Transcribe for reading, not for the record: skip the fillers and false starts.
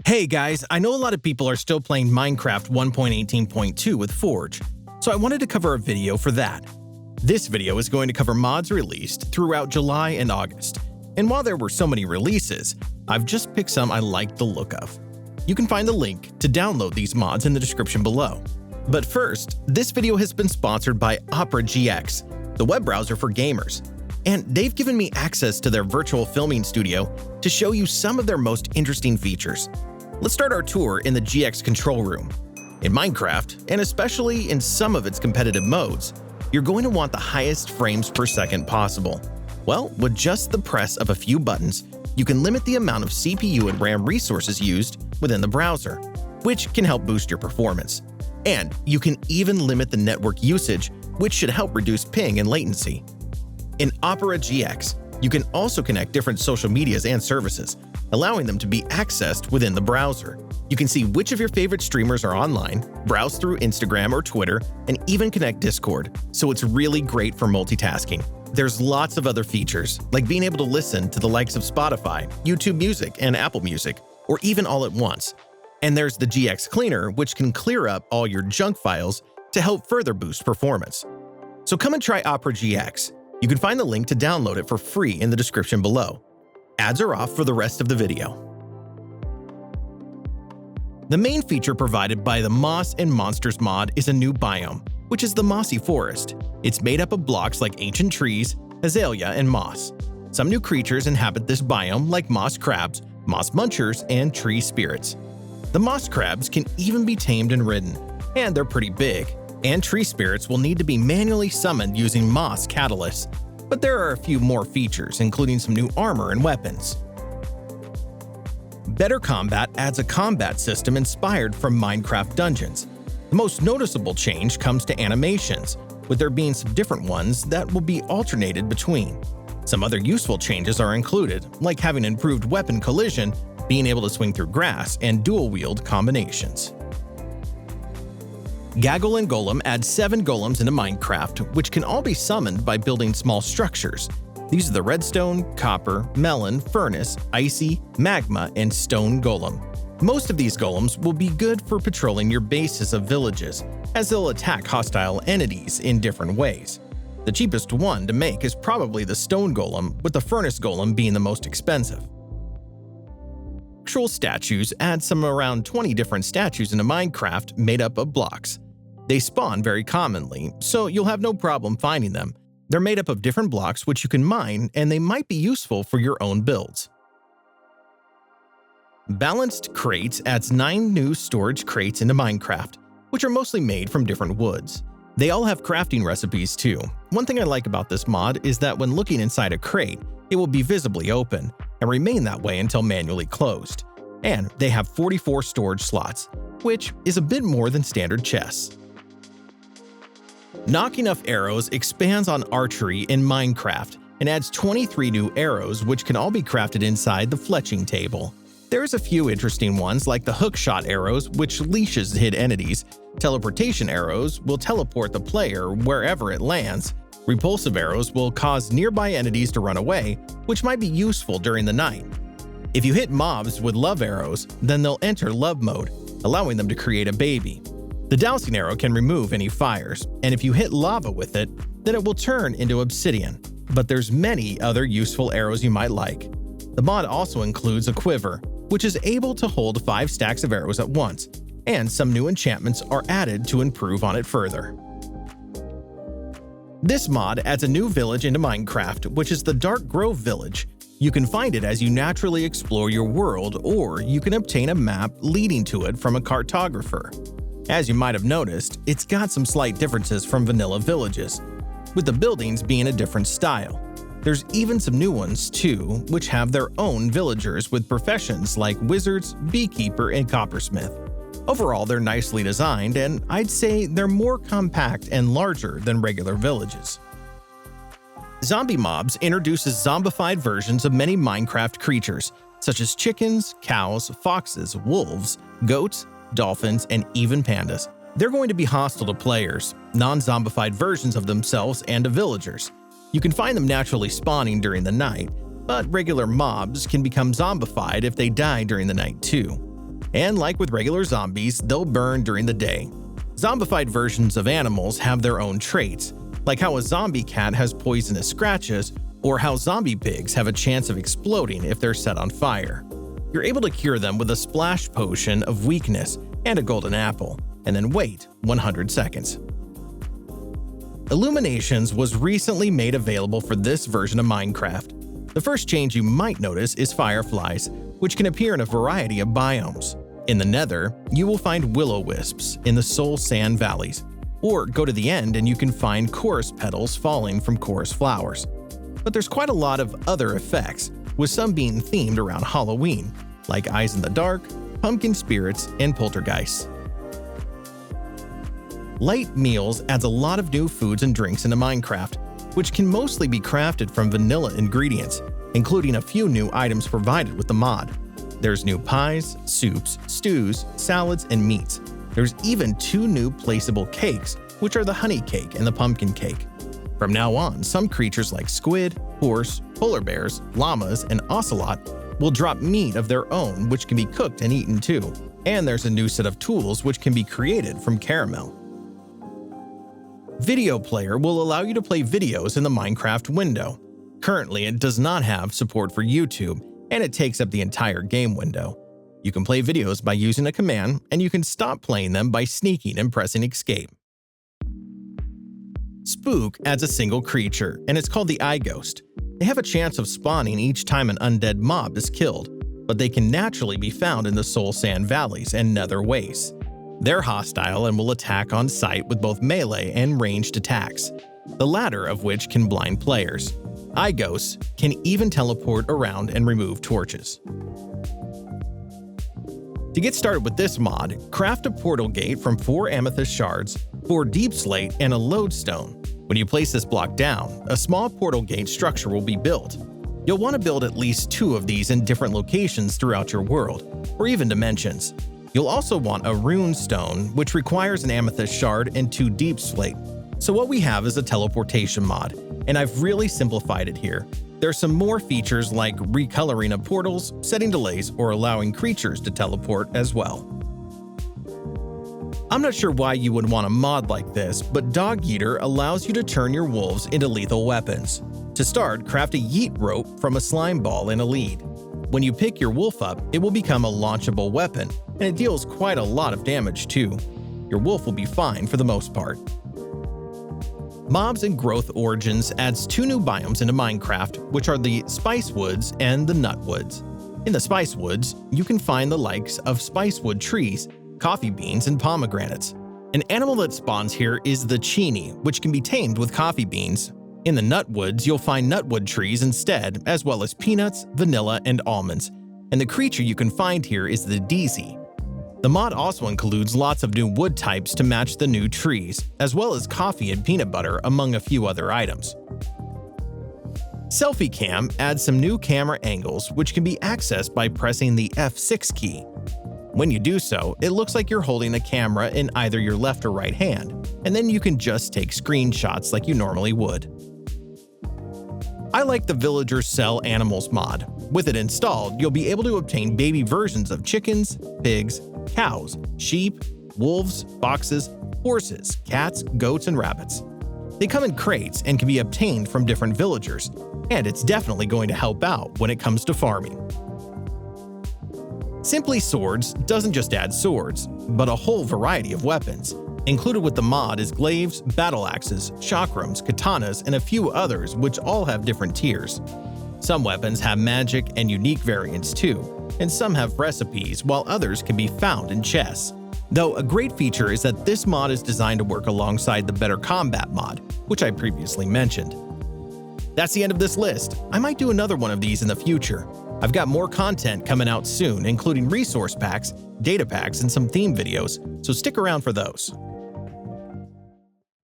Hey guys, I know a lot of people are still playing Minecraft 1.18.2 with Forge, so I wanted to cover a video for that. This video is going to cover mods released throughout July and August, and while there were so many releases, I've just picked some I like the look of. You can find the link to download these mods in the description below. But first, this video has been sponsored by Opera GX, the web browser for gamers, and they've given me access to their virtual filming studio to show you some of their most interesting features. Let's start our tour in the GX control room. In Minecraft, and especially in some of its competitive modes, you're going to want the highest frames per second possible. Well, with just the press of a few buttons, you can limit the amount of CPU and RAM resources used within the browser, which can help boost your performance. And you can even limit the network usage, which should help reduce ping and latency. In Opera GX, you can also connect different social medias and services, allowing them to be accessed within the browser. You can see which of your favorite streamers are online, browse through Instagram or Twitter, and even connect Discord, so it's really great for multitasking. There's lots of other features, like being able to listen to the likes of Spotify, YouTube Music, and Apple Music, or even all at once. And there's the GX Cleaner, which can clear up all your junk files to help further boost performance. So come and try Opera GX. You can find the link to download it for free in the description below. Ads are off for the rest of the video. The main feature provided by the Moss and Monsters mod is a new biome, which is the Mossy Forest. It's made up of blocks like ancient trees, azalea, and moss. Some new creatures inhabit this biome like moss crabs, moss munchers, and tree spirits. The moss crabs can even be tamed and ridden, and they're pretty big, and tree spirits will need to be manually summoned using moss catalysts. But there are a few more features, including some new armor and weapons. Better Combat adds a combat system inspired from Minecraft dungeons. The most noticeable change comes to animations, with there being some different ones that will be alternated between. Some other useful changes are included, like having improved weapon collision, being able to swing through grass, and dual-wield combinations. Gaggle and Golem adds 7 golems into Minecraft, which can all be summoned by building small structures. These are the redstone, copper, melon, furnace, icy, magma, and stone golem. Most of these golems will be good for patrolling your bases of villages, as they'll attack hostile entities in different ways. The cheapest one to make is probably the stone golem, with the furnace golem being the most expensive. Actual statues add some around 20 different statues into Minecraft made up of blocks. They spawn very commonly, so you'll have no problem finding them. They're made up of different blocks which you can mine, and they might be useful for your own builds. Balanced Crates adds 9 new storage crates into Minecraft, which are mostly made from different woods. They all have crafting recipes too. One thing I like about this mod is that when looking inside a crate, it will be visibly open and remain that way until manually closed. And they have 44 storage slots, which is a bit more than standard chests. Nock Enough Arrows expands on archery in Minecraft and adds 23 new arrows which can all be crafted inside the fletching table. There's a few interesting ones like the hookshot arrows, which leashes hid entities. Teleportation arrows will teleport the player wherever it lands. Repulsive arrows will cause nearby entities to run away, which might be useful during the night. If you hit mobs with love arrows, then they'll enter love mode, allowing them to create a baby. The dowsing arrow can remove any fires, and if you hit lava with it, then it will turn into obsidian. But there's many other useful arrows you might like. The mod also includes a quiver, which is able to hold 5 stacks of arrows at once, and some new enchantments are added to improve on it further. This mod adds a new village into Minecraft, which is the Dark Grove Village. You can find it as you naturally explore your world, or you can obtain a map leading to it from a cartographer. As you might have noticed, it's got some slight differences from vanilla villages, with the buildings being a different style. There's even some new ones too, which have their own villagers with professions like wizards, beekeeper, and coppersmith. Overall, they're nicely designed, and I'd say they're more compact and larger than regular villages. Zombie Mobs introduces zombified versions of many Minecraft creatures, such as chickens, cows, foxes, wolves, goats, dolphins, and even pandas. They're going to be hostile to players, non-zombified versions of themselves and to villagers. You can find them naturally spawning during the night, but regular mobs can become zombified if they die during the night too. And like with regular zombies, they'll burn during the day. Zombified versions of animals have their own traits, like how a zombie cat has poisonous scratches, or how zombie pigs have a chance of exploding if they're set on fire. You're able to cure them with a splash potion of weakness and a golden apple, and then wait 100 seconds. Illuminations was recently made available for this version of Minecraft. The first change you might notice is fireflies, which can appear in a variety of biomes. In the Nether, you will find will-o-wisps in the soul sand valleys, or go to the end and you can find chorus petals falling from chorus flowers. But there's quite a lot of other effects, with some being themed around Halloween, like eyes in the dark, pumpkin spirits, and poltergeists. Light Meals adds a lot of new foods and drinks into Minecraft, which can mostly be crafted from vanilla ingredients, including a few new items provided with the mod. There's new pies, soups, stews, salads, and meats. There's even 2 new placeable cakes, which are the honey cake and the pumpkin cake. From now on, some creatures like squid, horse, polar bears, llamas, and ocelot will drop meat of their own which can be cooked and eaten too. And there's a new set of tools which can be created from caramel. Video Player will allow you to play videos in the Minecraft window. Currently, it does not have support for YouTube, and it takes up the entire game window. You can play videos by using a command, and you can stop playing them by sneaking and pressing escape. Spook adds a single creature, and it's called the Eye Ghost. They have a chance of spawning each time an undead mob is killed, but they can naturally be found in the soul sand valleys and nether wastes. They're hostile and will attack on sight with both melee and ranged attacks, the latter of which can blind players. Eye Ghosts can even teleport around and remove torches. To get started with this mod, craft a portal gate from 4 amethyst shards, 4 deep slate, and a lodestone. When you place this block down, a small portal gate structure will be built. You'll want to build at least 2 of these in different locations throughout your world, or even dimensions. You'll also want a rune stone, which requires an amethyst shard and 2 deep slate. So what we have is a teleportation mod, and I've really simplified it here. There's some more features like recoloring of portals, setting delays, or allowing creatures to teleport as well. I'm not sure why you would want a mod like this, but Dog Yeeter allows you to turn your wolves into lethal weapons. To start, craft a yeet rope from a slime ball in a lead. When you pick your wolf up, it will become a launchable weapon, and it deals quite a lot of damage too. Your wolf will be fine for the most part. Mobs and Growth Origins adds 2 new biomes into Minecraft, which are the Spice Woods and the Nut Woods. In the Spice Woods, you can find the likes of spicewood trees, coffee beans, and pomegranates. An animal that spawns here is the Chini, which can be tamed with coffee beans. In the Nut Woods, you'll find nutwood trees instead, as well as peanuts, vanilla, and almonds. And the creature you can find here is the Deezy. The mod also includes lots of new wood types to match the new trees, as well as coffee and peanut butter among a few other items. Selfie Cam adds some new camera angles which can be accessed by pressing the F6 key. When you do so, it looks like you're holding a camera in either your left or right hand, and then you can just take screenshots like you normally would. I like the Villager Sell Animals mod. With it installed, you'll be able to obtain baby versions of chickens, pigs, cows, sheep, wolves, foxes, horses, cats, goats, and rabbits. They come in crates and can be obtained from different villagers, and it's definitely going to help out when it comes to farming. Simply Swords doesn't just add swords, but a whole variety of weapons. Included with the mod is glaives, battle axes, chakrams, katanas, and a few others which all have different tiers. Some weapons have magic and unique variants too, and some have recipes while others can be found in chests. Though a great feature is that this mod is designed to work alongside the Better Combat mod, which I previously mentioned. That's the end of this list. I might do another one of these in the future. I've got more content coming out soon, including resource packs, data packs, and some theme videos, so stick around for those.